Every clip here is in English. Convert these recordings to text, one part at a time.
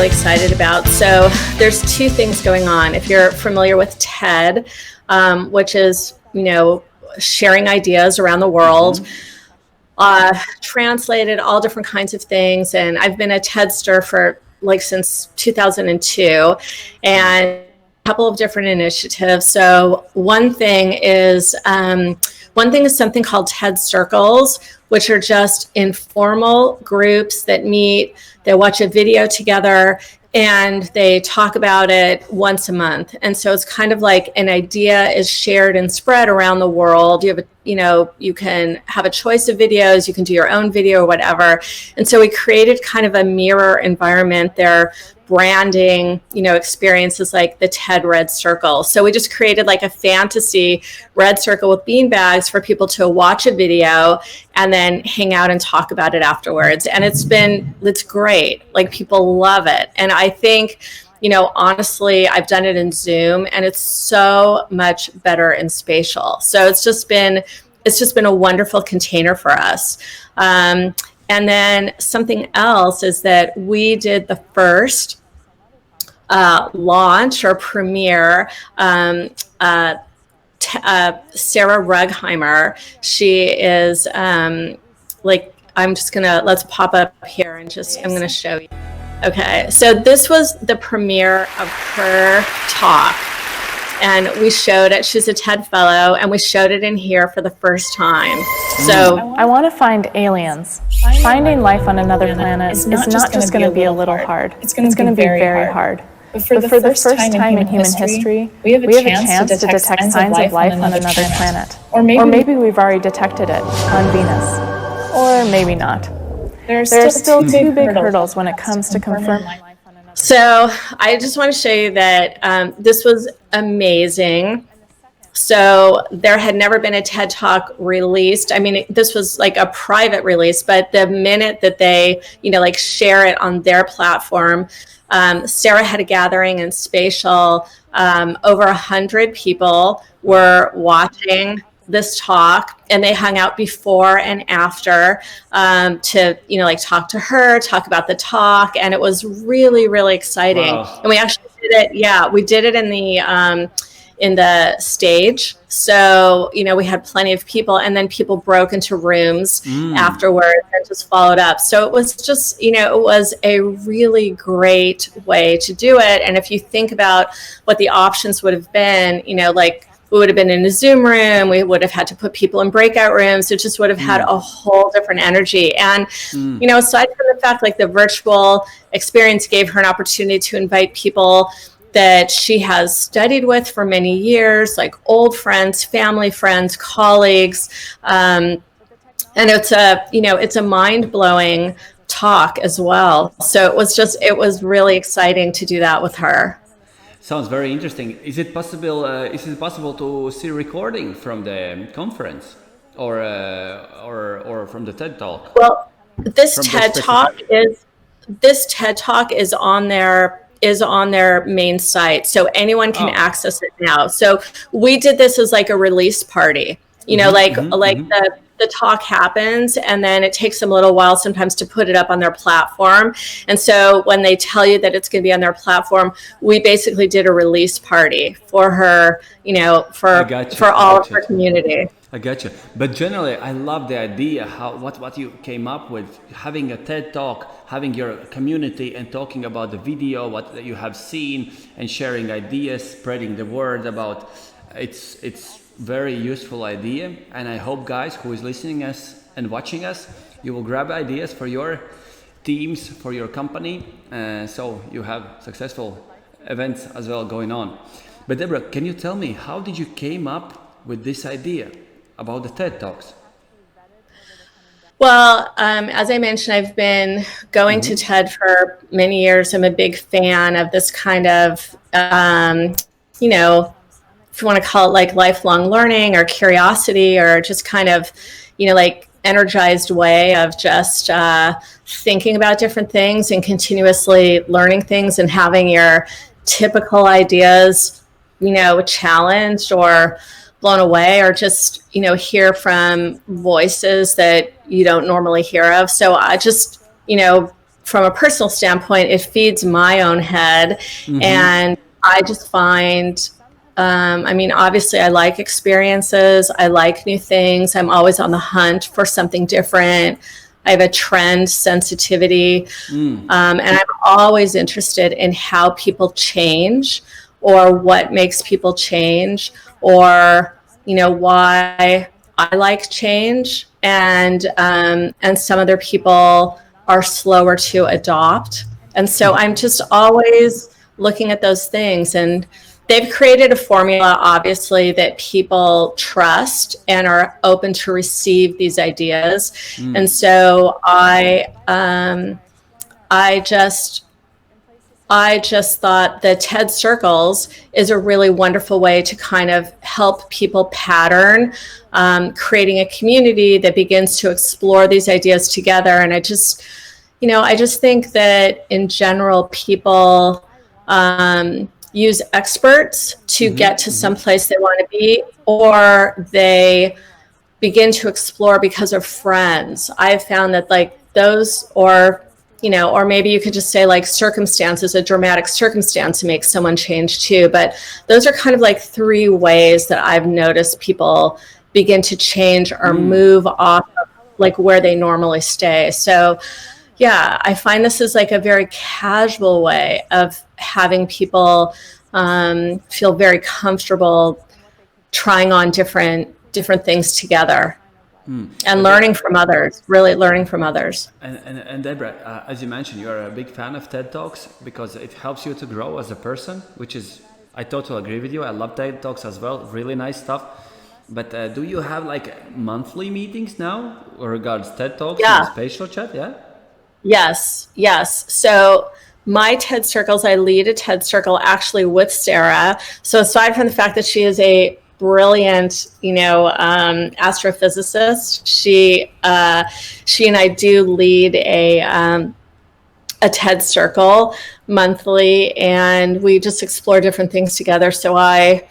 really excited about. So there's two things going on. If you're familiar with TED, which is, sharing ideas around the world, translated all different kinds of things. And I've been a TEDster for since 2002, and a couple of different initiatives. So one thing is something called TED Circles, which are just informal groups that meet, they watch a video together, and they talk about it once a month. And so it's kind of like an idea is shared and spread around the world. You can have a choice of videos, you can do your own video or whatever. And so we created kind of a mirror environment there, branding, experiences like the TED Red Circle. So we just created like a fantasy red circle with beanbags for people to watch a video and then hang out and talk about it afterwards. And it's great. Like, people love it. And I think, honestly, I've done it in Zoom, and it's so much better in Spatial. So it's just been a wonderful container for us. And then something else is that we did the first launch or premiere. Sarah Rugheimer, she is let's pop up here and I'm going to show you. Okay, so this was the premiere of her talk, and we showed it. She's a TED fellow, and we showed it in here for the first time. So I want to find aliens. Finding life on another planet is not just going to be a little hard. It's going to be very hard. But for the first time in human history, we have a chance to detect signs of life on another planet. Or maybe we've already detected it on Venus. Or maybe not. There are still two big hurdles when it comes to confirming life on another planet. So I just want to show you that this was amazing. So there had never been a TED Talk released. I mean, this was like a private release, but the minute that they, share it on their platform, Sarah had a gathering in Spatial. Over 100 people were watching this talk, and they hung out before and after to talk to her, talk about the talk, and it was really, really exciting. Wow. And we actually did it. Yeah, we did it in the stage. So, we had plenty of people, and then people broke into rooms afterwards and just followed up. So it was just, it was a really great way to do it. And if you think about what the options would have been, we would have been in a Zoom room, we would have had to put people in breakout rooms. It just would have had a whole different energy. And, aside from the fact, the virtual experience gave her an opportunity to invite people that she has studied with for many years, like old friends, family friends, colleagues. And it's a mind-blowing talk as well. So it was really exciting to do that with her. Sounds very interesting. Is it possible to see recording from the conference or from the TED Talk? Well, this TED Talk is on their main site, so anyone can access it now. So we did this as like a release party, the talk happens, and then it takes them a little while sometimes to put it up on their platform. And so when they tell you that it's going to be on their platform, we basically did a release party for her, for all of her community. I got you. But generally, I love the idea what you came up with, having a TED Talk, having your community and talking about the video, what you have seen, and sharing ideas, spreading the word about. It's very useful idea, and I hope, guys who is listening us and watching us, you will grab ideas for your teams, for your company, so you have successful events as well going on. But Deborah, can you tell me, how did you came up with this idea about the TED Talks? Well, as I mentioned, I've been going to TED for many years. I'm a big fan of this kind of, if you want to call it like lifelong learning or curiosity, or just kind of, energized way of just thinking about different things and continuously learning things and having your typical ideas, challenged or blown away, or just, hear from voices that you don't normally hear of. So I just, from a personal standpoint, it feeds my own head. And I just find, I mean, obviously I like experiences. I like new things. I'm always on the hunt for something different. I have a trend sensitivity. And I'm always interested in how people change, or what makes people change, or, you know, why I like change. And some other people are slower to adopt. And so I'm just always looking at those things. And they've created a formula, obviously, that people trust and are open to receive these ideas. And so I just thought that TED Circles is a really wonderful way to kind of help people pattern, creating a community that begins to explore these ideas together. And I just think that in general, people use experts to get to some place they want to be, or they begin to explore because of friends. I've found that like those, or maybe you could just say like circumstances, a dramatic circumstance makes someone change too. But those are kind of like three ways that I've noticed people begin to change or move off of like where they normally stay. So yeah, I find this is like a very casual way of having people feel very comfortable trying on different things together. And learning from others, really learning from others. And Deborah, as you mentioned, you're a big fan of TED Talks because it helps you to grow as a person, which is, I totally agree with you. I love TED Talks as well. Really nice stuff. But do you have like monthly meetings now regards TED Talks and SpatialChat? Yeah. Yes. So my TED Circles, I lead a TED Circle actually with Sarah. So aside from the fact that she is a brilliant, astrophysicist, she and I do lead a TED Circle monthly, and we just explore different things together. So I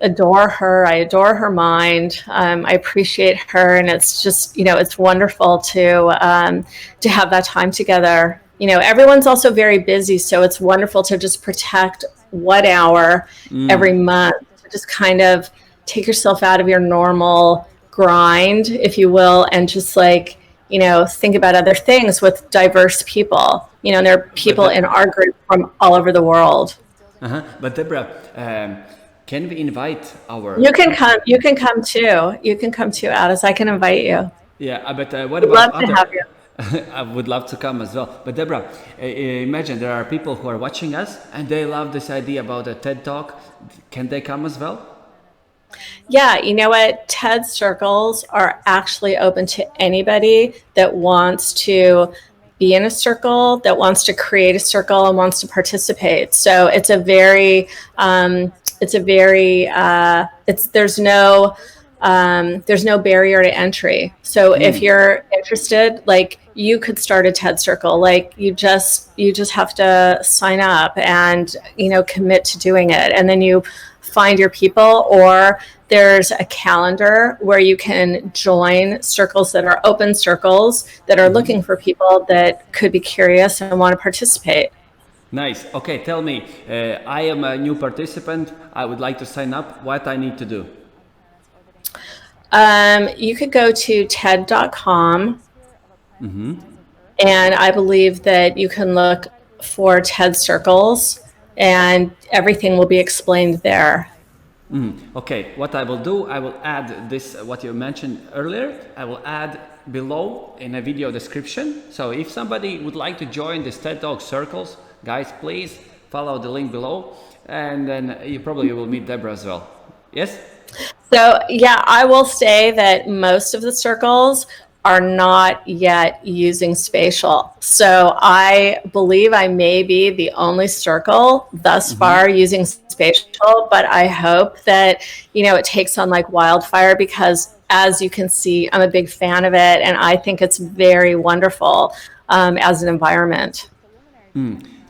adore her. I adore her mind. I appreciate her, and it's just, it's wonderful to have that time together. Everyone's also very busy, so it's wonderful to just protect 1 hour every month to just kind of take yourself out of your normal grind, if you will, and just like, think about other things with diverse people. And there are people in our group from all over the world. But Deborah, can we invite our... You can come too. You can come too, Alice. I can invite you. Yeah, but what about other... Love to have you. I would love to come as well. But Deborah, imagine there are people who are watching us and they love this idea about a TED Talk. Can they come as well? Yeah, you know what? TED Circles are actually open to anybody that wants to be in a circle, that wants to create a circle and wants to participate. So there's no barrier to entry. So if you're interested, like you could start a TED Circle, like you just have to sign up and, commit to doing it. And then you find your people, or there's a calendar where you can join circles that are open circles that are looking for people that could be curious and want to participate. Nice. Okay, tell me, I am a new participant. I would like to sign up. What I need to do? You could go to TED.com, and I believe that you can look for TED Circles, and everything will be explained there. Okay, what I will do, I will add this, what you mentioned earlier, I will add below in a video description. So if somebody would like to join this TED Talk Circles, guys, please follow the link below, and then you probably will meet Deborah as well. Yes? So yeah, I will say that most of the circles are not yet using spatial. So I believe I may be the only circle thus far using spatial, but I hope that, it takes on like wildfire, because as you can see, I'm a big fan of it, and I think it's very wonderful as an environment.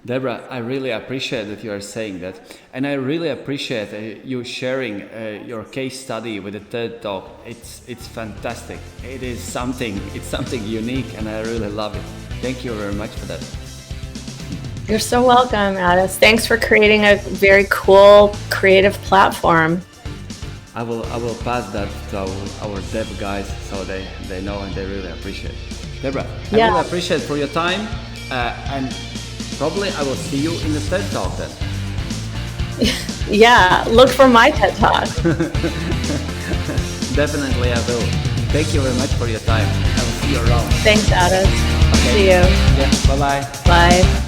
Deborah, I really appreciate that you are saying that, and I really appreciate you sharing your case study with the TED Talk. It's fantastic. It's something unique, and I really love it. Thank you very much for that. You're so welcome, Addis. Thanks for creating a very cool, creative platform. I will pass that to our dev guys so they know and they really appreciate. Deborah, I really appreciate for your time, and probably I will see you in the TED Talk then. Yeah, look for my TED Talk. Definitely I will. Thank you very much for your time. I will see you around. Thanks, Addis. Okay. See you. Yeah, bye-bye. Bye.